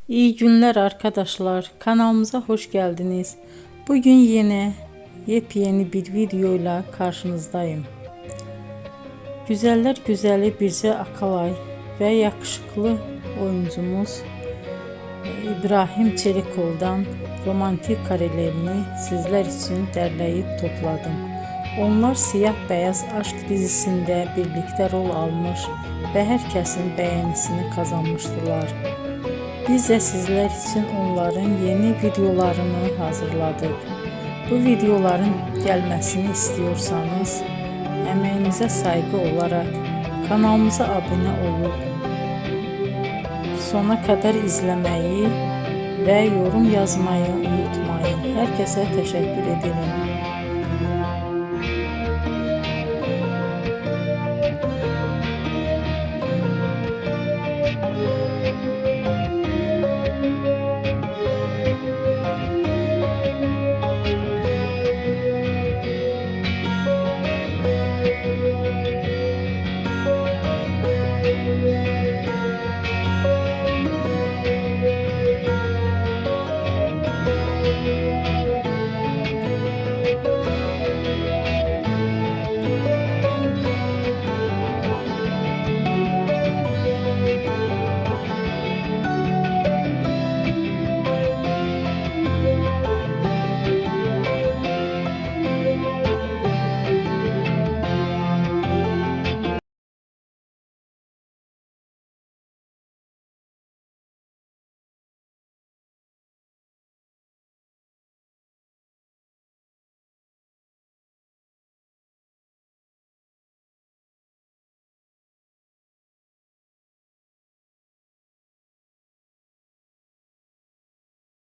İyi günler arkadaşlar. Kanalımıza hoş geldiniz. Bugün yine yepyeni bir videoyla karşınızdayım. Güzeller güzeli Bircə Akalay ve yakışıklı oyuncumuz İbrahim Çelikov'dan romantik karelerini sizler için derleyip topladım. Onlar Siyah Beyaz Aşk dizisinde birlikte rol almış ve herkesin beğenisini kazanmıştılar. Biz de sizler için onların yeni videolarını hazırladık. Bu videoların gelmesini istiyorsanız emeğinize saygı olarak kanalımıza abone olup sona kadar izlemeyi ve yorum yazmayı unutmayın. Herkese teşekkür ederim.